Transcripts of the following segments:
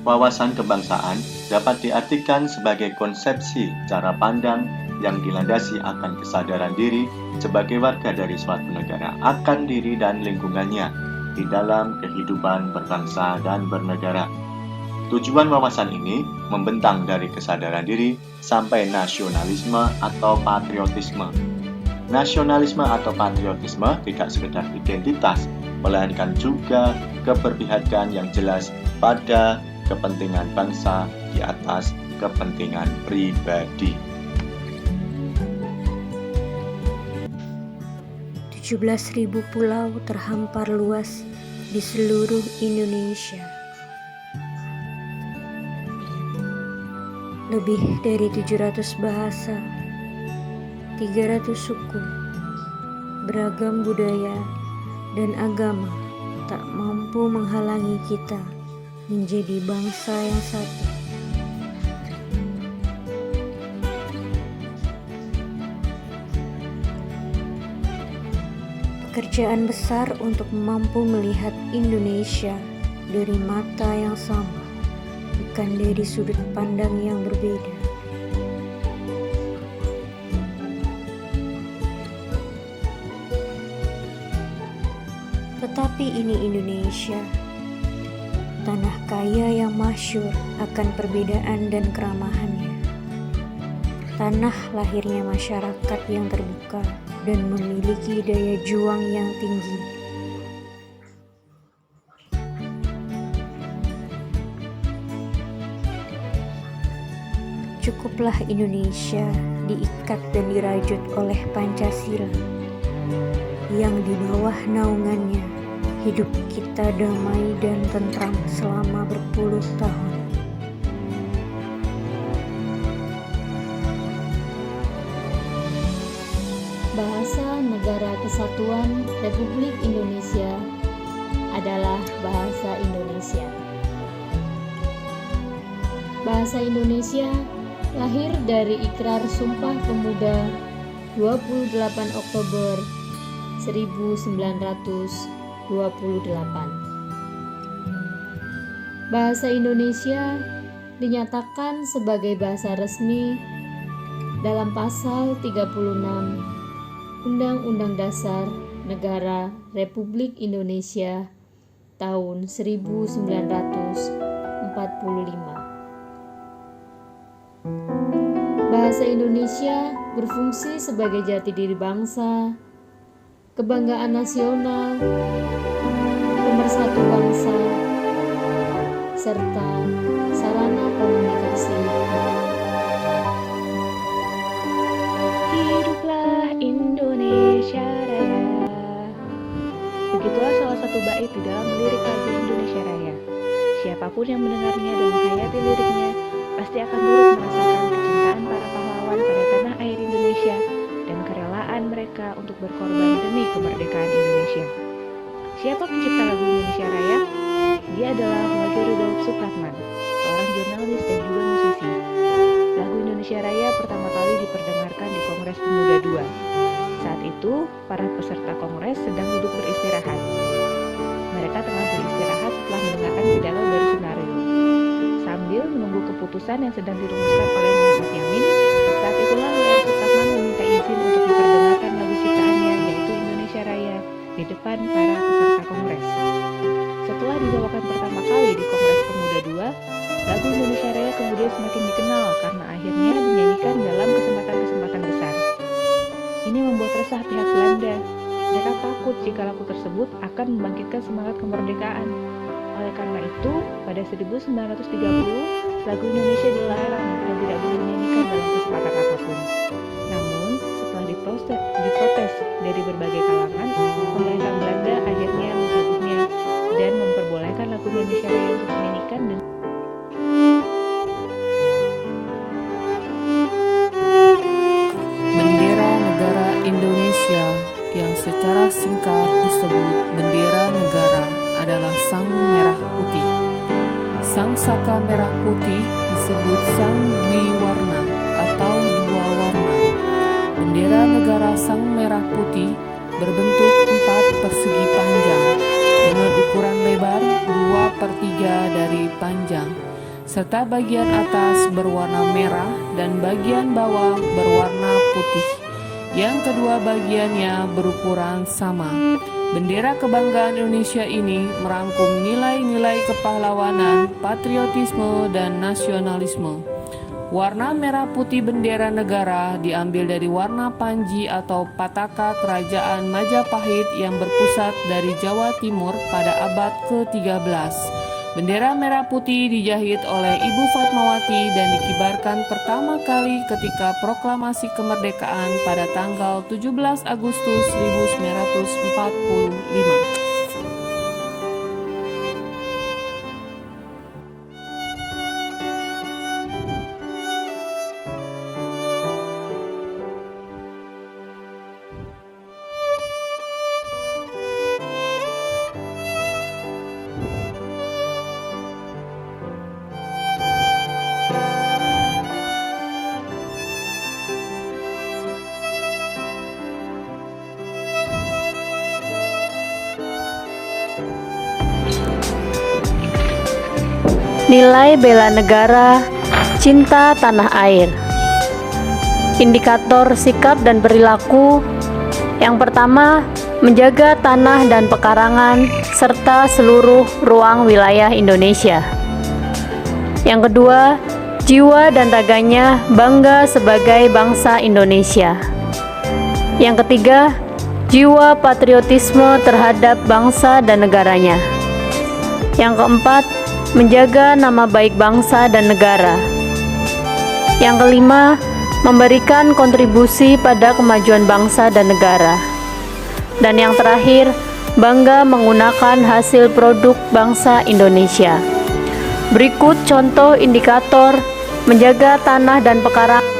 Wawasan kebangsaan dapat diartikan sebagai konsepsi cara pandang yang dilandasi akan kesadaran diri sebagai warga dari suatu negara akan diri dan lingkungannya di dalam kehidupan berbangsa dan bernegara. Tujuan wawasan ini membentang dari kesadaran diri sampai nasionalisme atau patriotisme. Nasionalisme atau patriotisme tidak sekedar identitas, melainkan juga keberpihakan yang jelas pada kepentingan bangsa di atas kepentingan pribadi. 17.000 pulau terhampar luas di seluruh Indonesia. Lebih dari 700 bahasa, 300 suku, beragam budaya dan agama tak mampu menghalangi kita menjadi bangsa yang satu. Pekerjaan besar untuk mampu melihat Indonesia dari mata yang sama, bukan dari sudut pandang yang berbeda. Tetapi ini Indonesia, tanah kaya yang masyhur akan perbedaan dan keramahannya. Tanah lahirnya masyarakat yang terbuka dan memiliki daya juang yang tinggi. Cukuplah Indonesia diikat dan dirajut oleh Pancasila, yang di bawah naungannya hidup kita damai dan tentram selama berpuluh tahun. Bahasa Negara Kesatuan Republik Indonesia adalah bahasa Indonesia. Bahasa Indonesia lahir dari Ikrar Sumpah Pemuda 28 Oktober 1928. Bahasa Indonesia dinyatakan sebagai bahasa resmi dalam pasal 36 Undang-Undang Dasar Negara Republik Indonesia tahun 1945. Bahasa Indonesia berfungsi sebagai jati diri bangsa, kebanggaan nasional, pemersatu bangsa, serta sarana komunikasi. Hiduplah Indonesia Raya. Begitulah salah satu bait di dalam lirik lagu Indonesia Raya. Siapapun yang mendengarnya dan menghayati liriknya pasti akan turut merasakan kecintaan para pahlawan pada tanah air Indonesia dan kerelaan mereka untuk berkorban demi kemerdekaan Indonesia. Siapa pencipta lagu Indonesia Raya? Dia adalah Wage Rudolf Supratman, seorang jurnalis dan juga musisi. Lagu Indonesia Raya pertama kali diperdengarkan di Kongres Pemuda II. Saat itu, para peserta kongres sedang duduk beristirahat. Mereka tengah beristirahat setelah mendengarkan pidato dari Soekarno. Sambil menunggu keputusan yang sedang dirumuskan oleh Muhammad Yamin, saat itulah W.R. Supratman meminta izin untuk diperdengarkan lagu ciptaannya, yaitu Indonesia Raya, di depan para peserta kongres. Setelah dibawakan pertama kali di Kongres Pemuda II, lagu Indonesia Raya kemudian semakin dikenal karena akhirnya dinyanyikan dalam kesempatan-kesempatan besar. Ini membuat resah pihak Belanda. Mereka takut jika lagu tersebut akan membangkitkan semangat kemerdekaan. Oleh karena itu, pada 1930, lagu Indonesia dilarang dan tidak boleh dinyanyikan dalam kesempatan apapun. Namun, setelah diprotes dari berbagai kalangan, pemerintah Belanda akhirnya mencabutnya dan memperbolehkan lagu Indonesia Raya untuk dinyanyikan dengan Bendera negara Indonesia yang secara singkat disebut bendera negara adalah sang merah putih. Sang saka merah putih disebut sang dwiwarna atau dua warna. Bendera negara sang merah putih berbentuk 4 persegi panjang dengan ukuran lebar 2/3 dari panjang serta bagian atas berwarna merah dan bagian bawah berwarna putih. Yang kedua bagiannya berukuran sama. Bendera kebanggaan Indonesia ini merangkum nilai-nilai kepahlawanan, patriotisme, dan nasionalisme. Warna merah putih bendera negara diambil dari warna panji atau pataka kerajaan Majapahit yang berpusat dari Jawa Timur pada abad ke-13. Bendera merah putih dijahit oleh Ibu Fatmawati dan dikibarkan pertama kali ketika proklamasi kemerdekaan pada tanggal 17 Agustus 1945. Nilai bela negara, cinta tanah air. Indikator sikap dan perilaku. Yang pertama, menjaga tanah dan pekarangan serta seluruh ruang wilayah Indonesia. Yang kedua, jiwa dan raganya bangga sebagai bangsa Indonesia. Yang ketiga, jiwa patriotisme terhadap bangsa dan negaranya. Yang keempat, menjaga nama baik bangsa dan negara. Yang kelima, memberikan kontribusi pada kemajuan bangsa dan negara. Dan yang terakhir, bangga menggunakan hasil produk bangsa Indonesia. Berikut contoh indikator menjaga tanah dan pekarangan.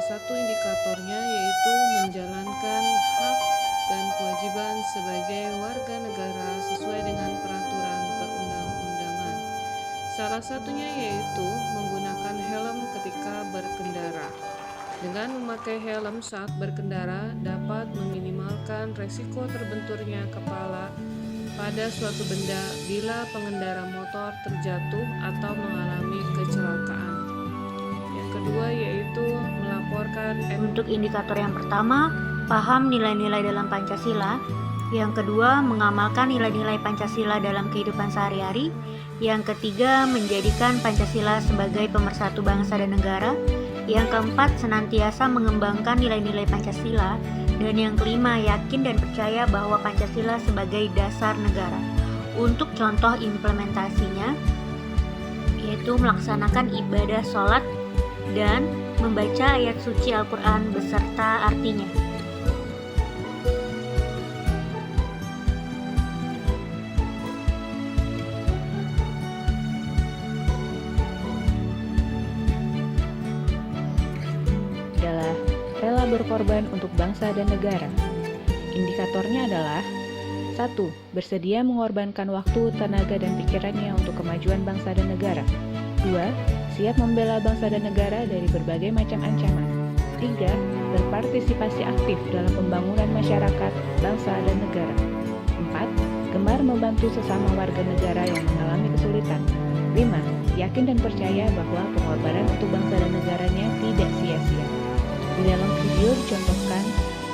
Satu indikatornya yaitu menjalankan hak dan kewajiban sebagai warga negara sesuai dengan peraturan perundang-undangan. Salah satunya yaitu menggunakan helm ketika berkendara. Dengan memakai helm saat berkendara dapat meminimalkan resiko terbenturnya kepala pada suatu benda bila pengendara motor terjatuh atau mengalami kecelakaan. Yang kedua yaitu melaporkan Untuk indikator yang pertama, paham nilai-nilai dalam Pancasila. Yang kedua, mengamalkan nilai-nilai Pancasila dalam kehidupan sehari-hari. Yang ketiga, menjadikan Pancasila sebagai pemersatu bangsa dan negara. Yang keempat, senantiasa mengembangkan nilai-nilai Pancasila. Dan yang kelima, yakin dan percaya bahwa Pancasila sebagai dasar negara. Untuk contoh implementasinya, yaitu melaksanakan ibadah sholat dan membaca ayat suci Al-Quran beserta artinya. Adalah rela berkorban untuk bangsa dan negara. Indikatornya adalah 1. Bersedia mengorbankan waktu, tenaga, dan pikirannya untuk kemajuan bangsa dan negara. 2. Siap membela bangsa dan negara dari berbagai macam ancaman. 3. Berpartisipasi aktif dalam pembangunan masyarakat, bangsa, dan negara. 4. Gemar membantu sesama warga negara yang mengalami kesulitan. 5. Yakin dan percaya bahwa pengorbanan untuk bangsa dan negaranya tidak sia-sia. Di dalam video dicontohkan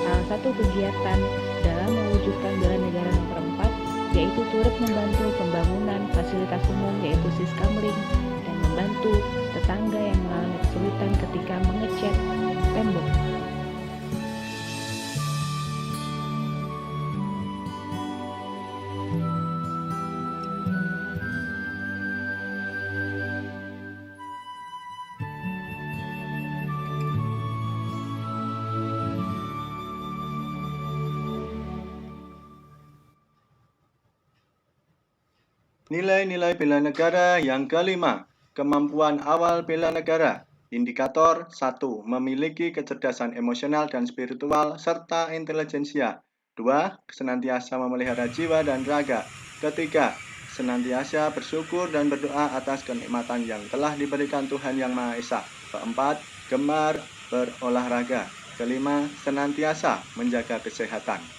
salah satu kegiatan dalam mewujudkan bela negara nomor 4, yaitu turut membantu pembangunan fasilitas umum yaitu Siskamling dan membantu tetangga yang mengalami kesulitan ketika mengecat tembok. Nilai-nilai bela negara yang kelima, kemampuan awal bela negara. Indikator 1. Memiliki kecerdasan emosional dan spiritual serta intelijensia. 2. Senantiasa memelihara jiwa dan raga. Ketiga, senantiasa bersyukur dan berdoa atas kenikmatan yang telah diberikan Tuhan Yang Maha Esa. Keempat, gemar berolahraga. Kelima, senantiasa menjaga kesehatan.